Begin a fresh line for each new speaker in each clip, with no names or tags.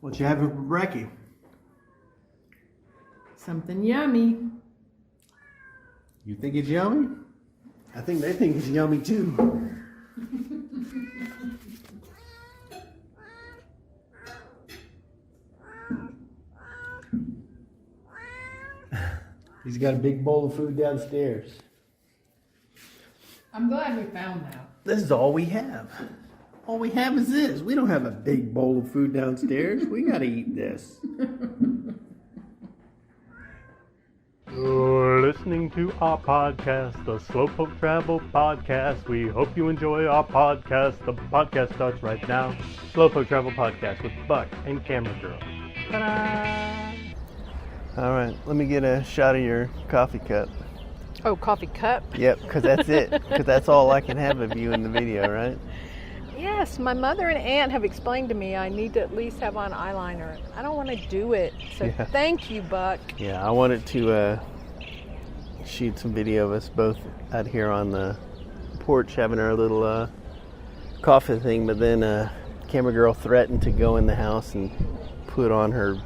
What you having for brekkie?
Something yummy.
You think it's yummy? I think they think it's yummy too. He's got a big bowl of food downstairs.
I'm glad we found that.
This is all we have. All we have is this. We don't have a big bowl of food downstairs. We gotta eat this.
You're listening to our podcast, the Slowpoke Travel Podcast. We hope you enjoy our podcast. The podcast starts right now. Slowpoke Travel Podcast with Buck and Camera Girl. Ta-da!
All right, let me get a shot of your coffee cup.
Oh, coffee cup?
Yep, because that's it. Because that's all I can have of you in the video, right?
Yes, my mother and aunt have explained to me I need to at least have on eyeliner. I don't want to do it, so Thank you, Buck.
Yeah, I wanted to shoot some video of us both out here on the porch having our little coffee thing, but then Camera Girl threatened to go in the house and put on her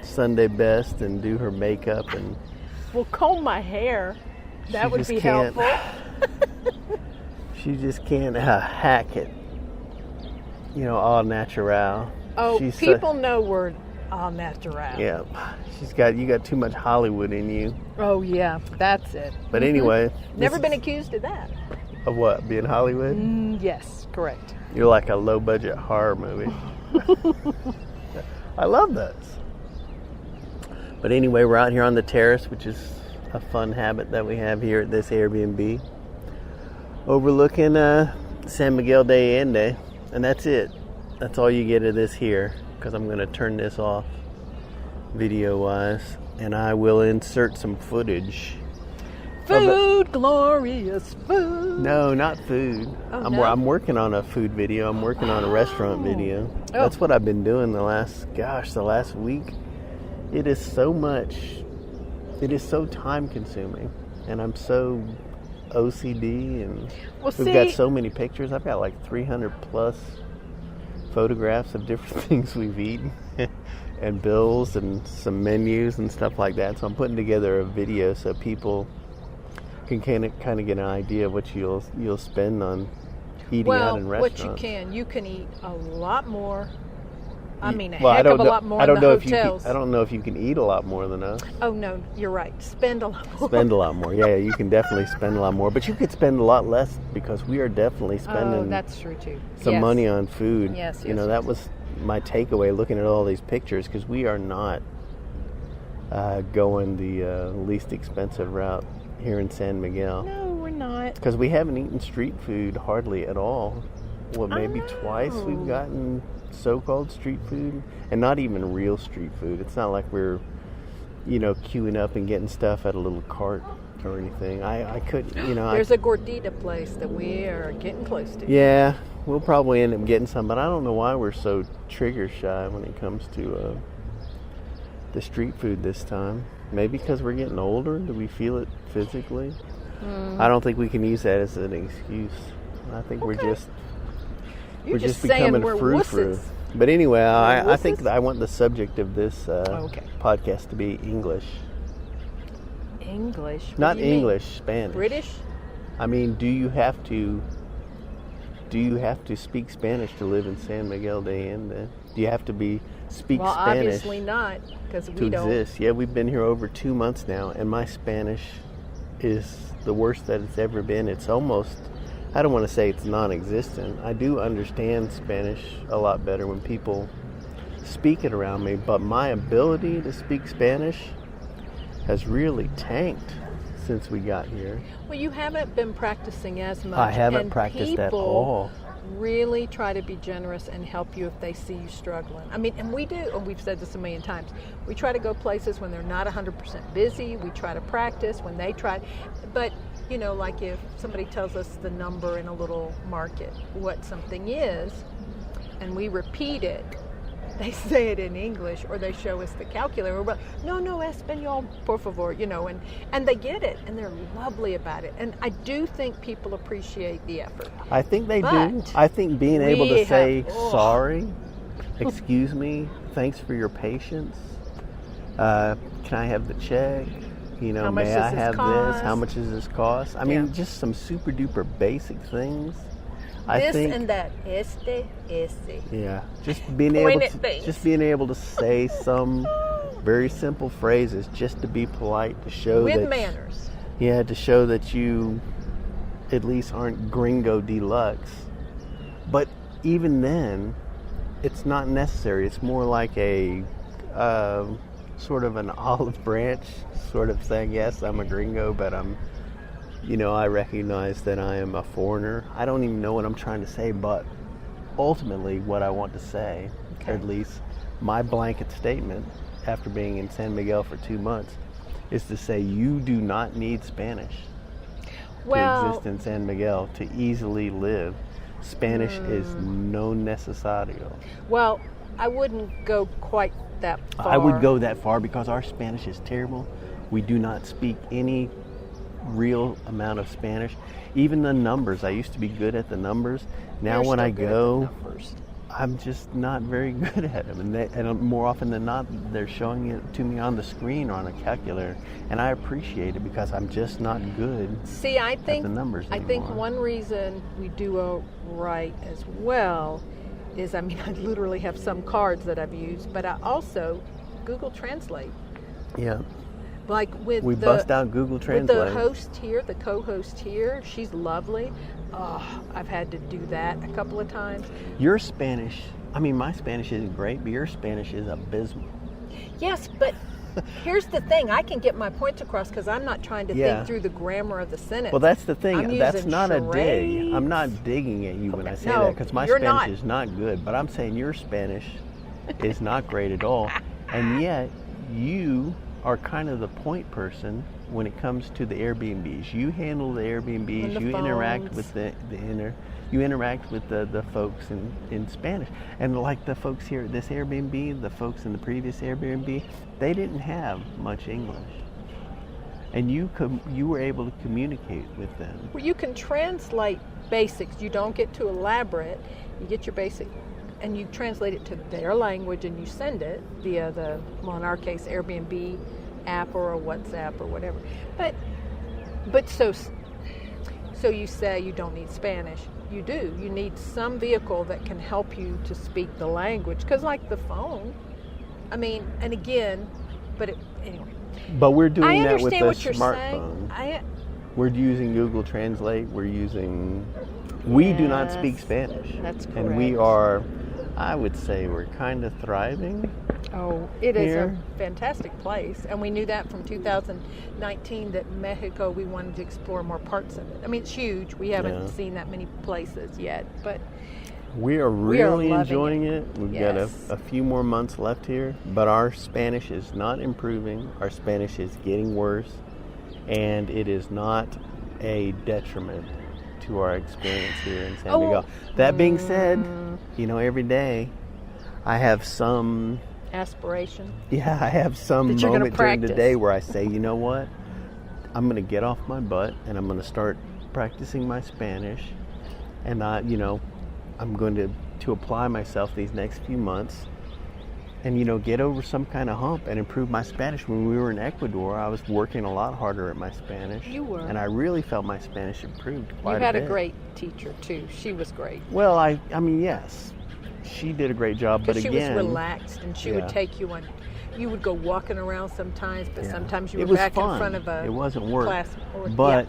Sunday best and do her makeup and...
Well, comb my hair. That would be helpful.
She just can't hack it. You know, all natural.
Oh, people know we're all natural.
Yeah. You got too much Hollywood in you.
Oh, yeah. That's it.
But anyway.
Never been accused of that.
Of what? Being Hollywood?
Yes, correct.
You're like a low-budget horror movie. I love those. But anyway, we're out here on the terrace, which is a fun habit that we have here at this Airbnb. Overlooking San Miguel de Allende. And that's it. That's all you get of this here. Because I'm going to turn this off video-wise. And I will insert some footage.
Food, glorious food.
No, not food.
Oh, no? I'm
working on a food video. I'm working on a restaurant video. That's what I've been doing the last week. It is so much. It is so time consuming. And I'm so OCD. And we've got so many pictures. I've got like 300 plus photographs of different things we've eaten. And bills and some menus and stuff like that. So I'm putting together a video so people can kind of get an idea of what you'll spend on eating out in restaurants.
Well, what you can eat a lot more. I mean, a
heck
of a lot more than the hotels.
I don't know if you can eat a lot more than us.
Oh, no, you're right. Spend a lot more.
Spend a lot more. Yeah, you can definitely spend a lot more. But you could spend a lot less because we are definitely spending
that's true too.
Some money on food.
Yes,
that was my takeaway looking at all these pictures because we are not going the least expensive route here in San Miguel.
No, we're not.
Because we haven't eaten street food hardly at all. Well, maybe twice we've gotten so-called street food, and not even real street food. It's not like we're, queuing up and getting stuff at a little cart or anything. I couldn't,
There's a gordita place that we are getting close to.
Yeah, we'll probably end up getting some, but I don't know why we're so trigger shy when it comes to the street food this time. Maybe because we're getting older. Do we feel it physically? I don't think we can use that as an excuse. I think we're just becoming frou-frou. But anyway, I think I want the subject of this podcast to be English.
English?
Not English, Spanish.
British?
I mean, do you have to speak Spanish to live in San Miguel de Allende? Do you have to speak Spanish?
Obviously not, because we don't.
To exist. Yeah, we've been here over 2 months now, and my Spanish is the worst that it's ever been. It's almost, I don't want to say it's non-existent. I do understand Spanish a lot better when people speak it around me, but my ability to speak Spanish has really tanked since we got here.
Well, you haven't been practicing as much.
I haven't practiced at all.
Really try to be generous and help you if they see you struggling. I mean, and we do, and we've said this a million times, we try to go places when they're not 100% busy. We try to practice when they try. But, like if somebody tells us the number in a little market, what something is, and we repeat it, they say it in English or they show us the calculator. We're like, no, español, por favor, and they get it and they're lovely about it. And I do think people appreciate the effort.
I think they do. I think being able to say sorry excuse me, thanks for your patience. Can I have the check? You know, may I have this? How much does this cost? I mean, just some super duper basic things. I think,
and that. Este.
Yeah, just being able to say some very simple phrases, just to be polite, to show
with manners.
Yeah, to show that you at least aren't gringo deluxe. But even then, it's not necessary. It's more like a sort of an olive branch sort of saying, yes, I'm a gringo, but I recognize that I am a foreigner. I don't even know what I'm trying to say, but ultimately what I want to say, or at least my blanket statement after being in San Miguel for 2 months, is to say you do not need Spanish to exist in San Miguel to easily live. Spanish is no necesario.
Well, I wouldn't go quite that far.
I would go that far because our Spanish is terrible. We do not speak any real amount of Spanish. Even the numbers, I used to be good at the numbers. Now when I go, I'm just not very good at them. And more often than not, they're showing it to me on the screen or on a calculator. And I appreciate it because I'm just not good at the numbers anymore.
I think one reason we do right as well is, I literally have some cards that I've used, but I also Google Translate.
Yeah.
Like we
bust out Google Translate.
With the host here, the co-host here, she's lovely. Oh, I've had to do that a couple of times.
Your Spanish, my Spanish isn't great, but your Spanish is abysmal.
Yes, but here's the thing. I can get my points across because I'm not trying to think through the grammar of the sentence.
Well, that's the thing. That's not a dig. I'm not digging at you when I say that, because my Spanish is not good. But I'm saying your Spanish is not great at all. And yet, you are kind of the point person when it comes to the Airbnbs. You handle the Airbnbs. You interact with you interact with the folks in Spanish. And like the folks here at this Airbnb, the folks in the previous Airbnb, they didn't have much English. And you were able to communicate with them.
Well, you can translate basics. You don't get too elaborate. You get your basic, and you translate it to their language, and you send it via in our case, Airbnb app or a WhatsApp or whatever. But so you say you don't need Spanish. You do. You need some vehicle that can help you to speak the language. Because like the phone, anyway.
But we're doing that with the
smartphone.
We're using Google Translate. We do not speak Spanish.
That's correct.
And we are, I would say, we're kind of thriving.
Oh, it is a fantastic place. And we knew that from 2019 that Mexico, we wanted to explore more parts of it. It's huge. We haven't seen that many places yet, but
we are really enjoying it. We've got a few more months left here, but our Spanish is not improving. Our Spanish is getting worse, and it is not a detriment to our experience here in San Miguel. That being said, every day I have some
aspiration.
Yeah, I have some moment during the day where I say, you know what? I'm going to get off my butt and I'm going to start practicing my Spanish, and I'm going to apply myself these next few months and get over some kind of hump and improve my Spanish. When we were in Ecuador, I was working a lot harder at my Spanish. You were. And I really felt my Spanish improved quite a bit.
You had a great teacher too. She was great.
Well, yes. She did a great job, but again,
she was relaxed, and she would take you on. You would go walking around sometimes, but sometimes you were back in front of a
it wasn't work.
Class.
But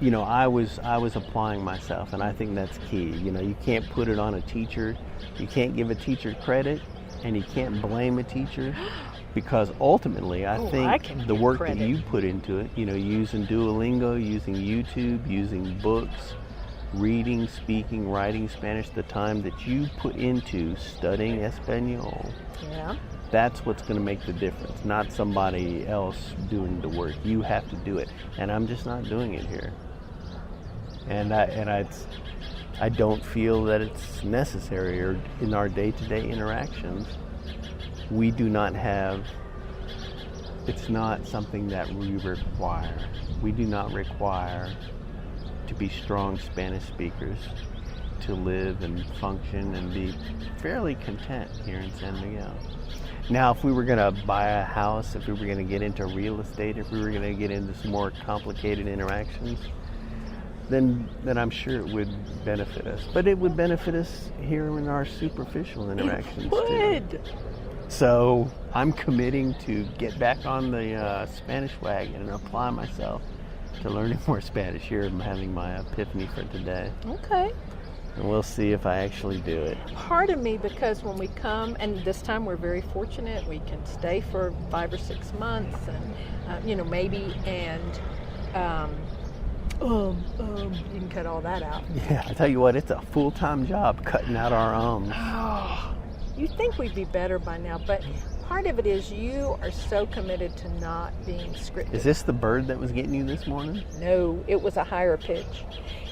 I was applying myself, and I think that's key. You can't put it on a teacher. You can't give a teacher credit, and you can't blame a teacher, because ultimately, I think the work that you put into it, using Duolingo, using YouTube, using books, reading, speaking, writing Spanish, the time that you put into studying Espanol, that's what's going to make the difference, not somebody else doing the work. You have to do it, and I'm just not doing it here. And I don't feel that it's necessary, or in our day-to-day interactions, we do not have, it's not something that we require. We do not require to be strong Spanish speakers. to live and function and be fairly content here in San Miguel. Now, if we were going to buy a house, if we were going to get into real estate, if we were going to get into some more complicated interactions, then I'm sure it would benefit us. But it would benefit us here in our superficial interactions too. So I'm committing to get back on the Spanish wagon and apply myself to learning more Spanish. Here I'm having my epiphany for today.
Okay.
And we'll see if I actually do it.
Part of me, because when we come, and this time we're very fortunate, we can stay for 5 or 6 months, and maybe, and you can cut all that out.
Yeah, I tell you what, it's a full-time job cutting out our
You'd think we'd be better by now, but part of it is you are so committed to not being scripted.
Is this the bird that was getting you this morning?
No, it was a higher pitch.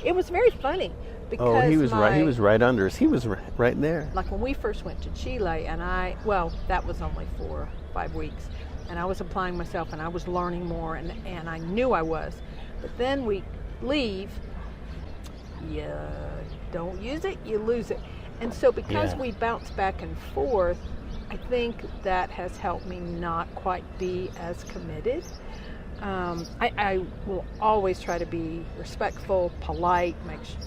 It was very funny because
he was right under us. He was right there.
Like when we first went to Chile, and that was only 4 or 5 weeks, and I was applying myself, and I was learning more, and I knew I was. But then we leave, you don't use it, you lose it. And so because we bounce back and forth, I think that has helped me not quite be as committed. I will always try to be respectful, polite,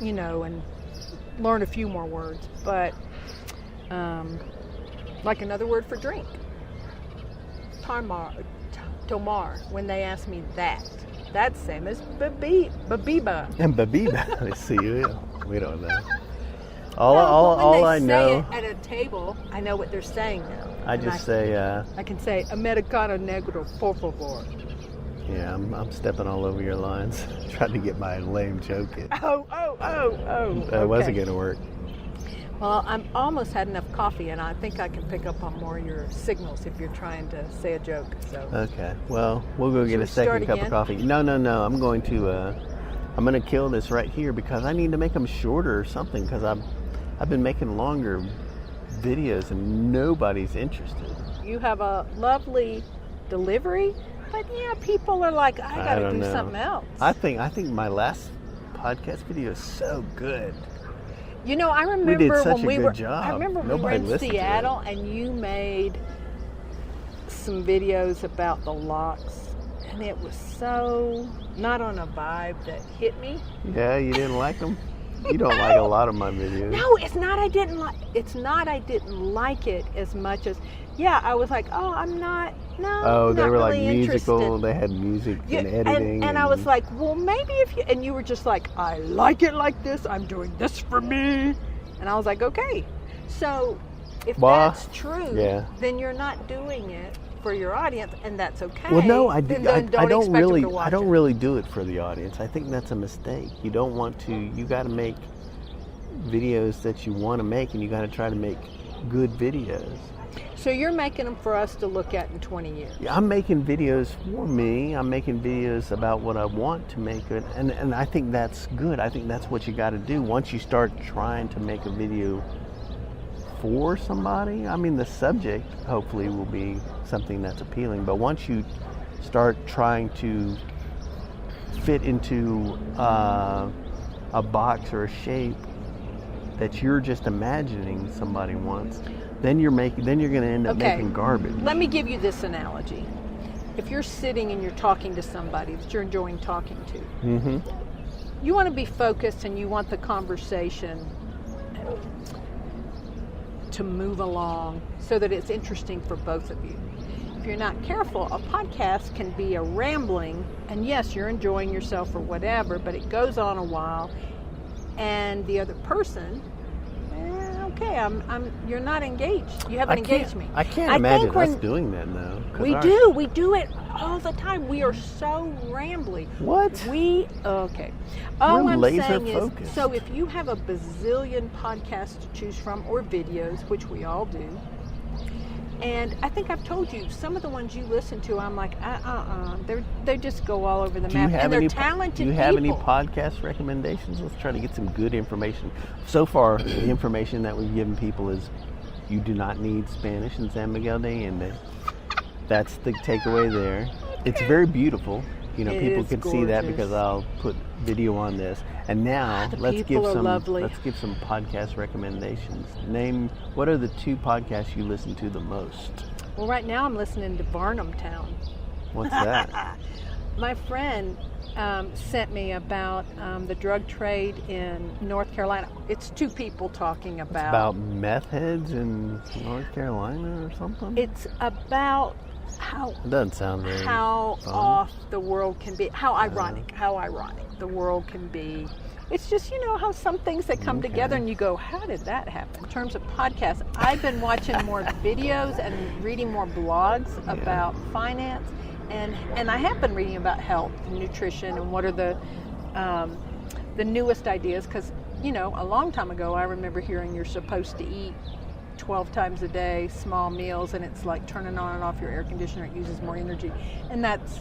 and learn a few more words. But like another word for drink, tomar, when they ask me that. That's same as babiba.
And babiba, see you. We don't know. All I know.
At a table, I know what they're saying now.
I
can say Americano Negro, por favor.
Yeah, I'm stepping all over your lines, trying to get my lame joke in.
Oh.
That wasn't going to work.
Well, I'm almost had enough coffee, and I think I can pick up on more of your signals if you're trying to say a joke. So.
Okay. Well, we'll go get a second cup of coffee. No. I'm going to kill this right here because I need to make them shorter or something because I've been making longer videos and nobody's interested.
You have a lovely delivery, but people are like, I got to do something else.
I think my last podcast video is so good.
I remember
we did such
when
a
we
good
were.
job.
I remember
Nobody
we were in Seattle, and you made some videos about the locks, and it was so not on a vibe that hit me.
Yeah, you didn't like them. You don't like a lot of my videos.
No, it's not. I didn't like it as much as. Yeah, I was like, oh, I'm not. No.
Oh, they
not
were
really
like musical.
interested.
They had music and editing.
And I was like, well, maybe if you. And you were just like, I like it like this. I'm doing this for me. And I was like, okay. So if that's true, then you're not doing it for your audience, and that's okay.
Well, no, I don't really do it for the audience. I think that's a mistake. You don't want to. You got to make videos that you want to make, and you got to try to make good videos.
So you're making them for us to look at in 20 years.
Yeah, I'm making videos for me. I'm making videos about what I want to make, and I think that's good. I think that's what you got to do. Once you start trying to make a video for somebody, I mean, the subject hopefully will be something that's appealing. But once you start trying to fit into a box or a shape that you're just imagining somebody wants, then you're going to end up making garbage.
Let me give you this analogy. If you're sitting and you're talking to somebody that you're enjoying talking to, you want to be focused and you want the conversation to move along so that it's interesting for both of you. If you're not careful, a podcast can be a rambling, and yes, you're enjoying yourself or whatever, but it goes on a while, and the other person, you're not engaged. You haven't engaged me.
I can't imagine us doing that though.
We do it all the time. We are so rambly.
What?
All
We're
I'm
laser
saying
focused.
is, so if you have a bazillion podcasts to choose from or videos, which we all do, and I think I've told you, some of the ones you listen to, I'm like, they just go all over the map, and they're talented people.
Do you have any podcast recommendations? Let's try to get some good information. So far, the information that we've given people is you do not need Spanish in San Miguel de Allende. That's the takeaway there. It's very beautiful. People can see that because I'll put video on this. And now let's give some podcast recommendations. Name, what are the 2 podcasts you listen to the most?
Well, right now I'm listening to Barnum Town.
What's that?
My friend sent me about the drug trade in North Carolina. It's 2 people talking about
meth heads in North Carolina or something?
It's about how
it doesn't sound very fun.
Off the world can be, how ironic the world can be. It's just, how some things that come together and you go, how did that happen? In terms of podcasts, I've been watching more videos and reading more blogs about finance. And I have been reading about health and nutrition and what are the newest ideas, because, a long time ago I remember hearing you're supposed to eat 12 times a day, small meals, and it's like turning on and off your air conditioner, it uses more energy. And that's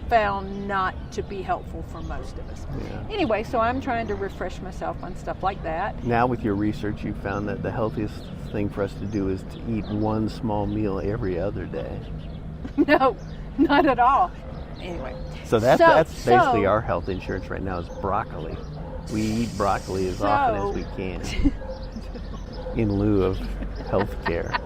found not to be helpful for most of us. Yeah. Anyway, so I'm trying to refresh myself on stuff like that.
Now with your research, you found that the healthiest thing for us to do is to eat 1 small meal every other day.
No, not at all. Anyway.
So that's basically our health insurance right now is broccoli. We eat broccoli as often as we can in lieu of health care.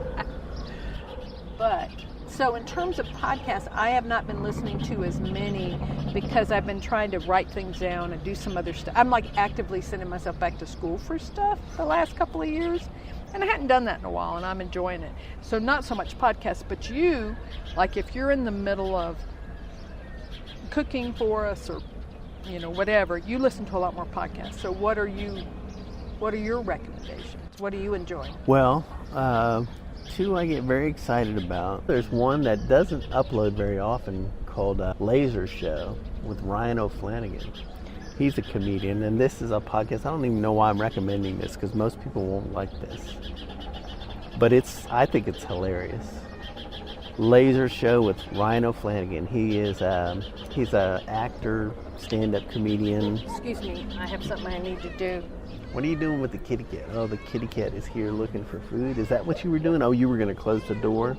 But, so in terms of podcasts, I have not been listening to as many because I've been trying to write things down and do some other stuff. I'm like actively sending myself back to school for stuff the last couple of years. And I hadn't done that in a while, and I'm enjoying it. So not so much podcasts, but you, like if you're in the middle of cooking for us or, whatever, you listen to a lot more podcasts. So what are your recommendations? What are you enjoying?
Well, 2 I get very excited about. There's one that doesn't upload very often called Laser Show with Ryan O'Flanagan. He's a comedian, and this is a podcast. I don't even know why I'm recommending this because most people won't like this. But I think it's hilarious. Laser Show with Ryan O'Flanagan. He's a actor, stand-up comedian.
Excuse me, I have something I need to do.
What are you doing with the kitty cat? Oh, the kitty cat is here looking for food. Is that what you were doing? Oh, you were going to close the door?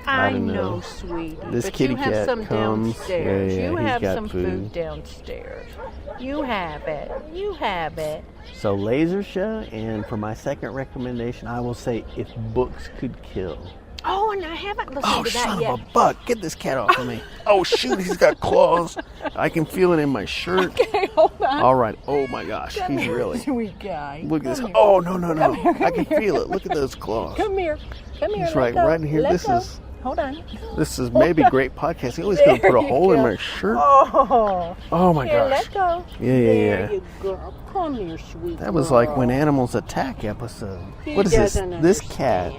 I know, sweetie.
This
but
kitty
you have
cat
some
comes.
downstairs.
Yeah,
you
he's
have
got
some food downstairs. You have it. You have it.
So Laser Show, and for my second recommendation, I will say If Books Could Kill.
Oh, and I haven't listened to that yet.
Oh, son of a buck. Get this cat off of me. Oh, shoot, he's got claws. I can feel it in my shirt.
Okay, hold on.
All right. Oh, my gosh.
Come
he's
here,
really.
sweet guy.
Look at this.
Here.
Oh, no.
Come
I can feel it. Look at those claws.
Come here.
He's right in here.
Hold on.
This is maybe great podcasting. Oh, he's going to put a hole in my shirt. Oh my gosh.
Let go.
Yeah.
There you go. Come here, sweet
That was
girl.
like When Animals Attack episode. What is this? This cat.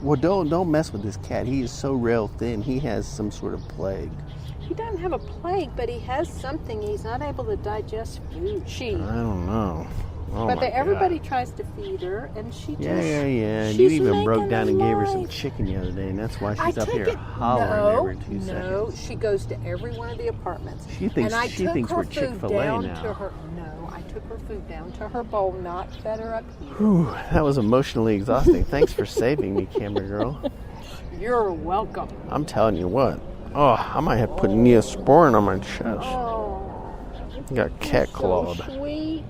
Well, don't mess with this cat. He is so rail thin. He has some sort of plague.
He doesn't have a plague, but he has something. He's not able to digest food.
I don't know. Oh,
but
my
everybody
God.
tries to feed her, and she just...
Yeah. And
she's
you even broke
making
down and gave her some
life.
chicken the other day, and that's why she's up here
it.
hollering every 2 seconds.
No, she goes to every one of the apartments.
She thinks
we're
Chick-fil-A now.
No, I took her food down to her bowl, not fed her up here.
Whew, that was emotionally exhausting. Thanks for saving me, camera girl.
You're welcome.
I'm telling you what. Oh, I might have put Neosporin on my chest.
Oh,
Got cat clawed.
so sweet.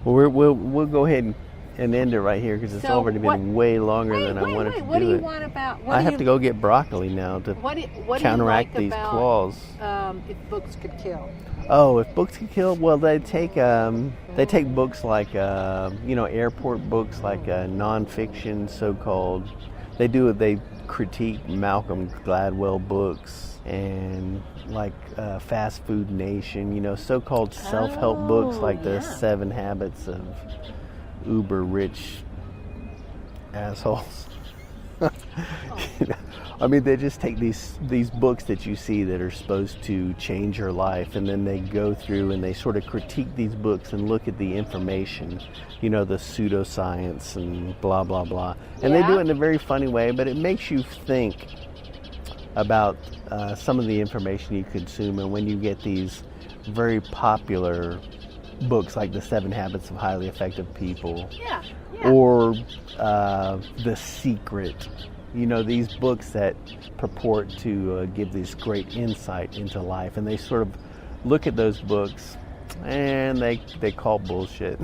Well, we'll go ahead and end it right here because it's already been way longer than I wanted to do it.
What do you want about?
I have to go get broccoli now to counteract these claws.
If Books Could Kill.
Oh, If Books Could Kill? Well, they take books like airport books, like nonfiction, so-called. They critique Malcolm Gladwell books and like Fast Food Nation, so-called self-help books like the 7 Habits of Uber Rich Assholes. I mean, they just take these books that you see that are supposed to change your life, and then they go through and they sort of critique these books and look at the information, the pseudoscience and blah, blah, blah. And they do it in a very funny way, but it makes you think about some of the information you consume. And when you get these very popular books like The 7 Habits of Highly Effective People, or The Secret, these books that purport to give this great insight into life, and they sort of look at those books, and they call bullshit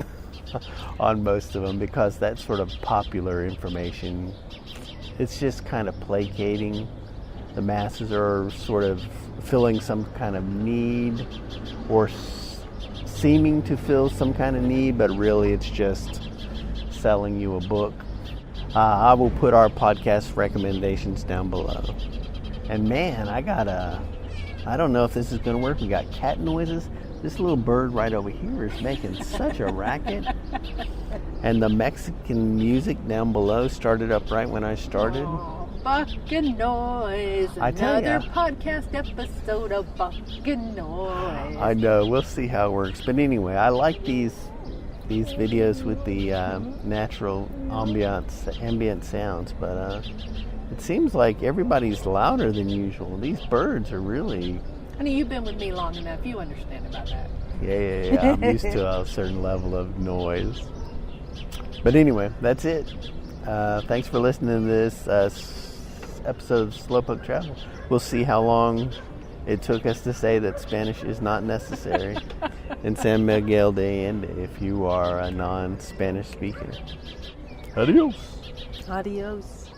on most of them, because that's sort of popular information. It's just kind of placating. The masses are sort of filling some kind of need, or seeming to fill some kind of need, but really it's just selling you a book. I will put our podcast recommendations down below. And man, I don't know if this is going to work. We got cat noises. This little bird right over here is making such a racket. And the Mexican music down below started up right when I started.
Oh, Bucking Noise. Another podcast episode of Bucking Noise.
I know. We'll see how it works. But anyway, I like these videos with the natural ambient sounds. But it seems like everybody's louder than usual. These birds are really...
Honey, you've been with me long enough. You understand about that.
Yeah. I'm used to a certain level of noise. But anyway, that's it. Thanks for listening to this episode of Slowpoke Travel. We'll see how long it took us to say that Spanish is not necessary in San Miguel de Allende if you are a non-Spanish speaker. Adios.
Adios.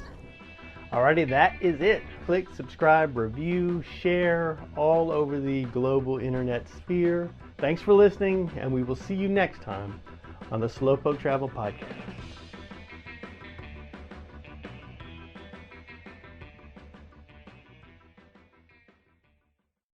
Alrighty, that is it. Click, subscribe, review, share all over the global internet sphere. Thanks for listening, and we will see you next time on the Slowpoke Travel Podcast.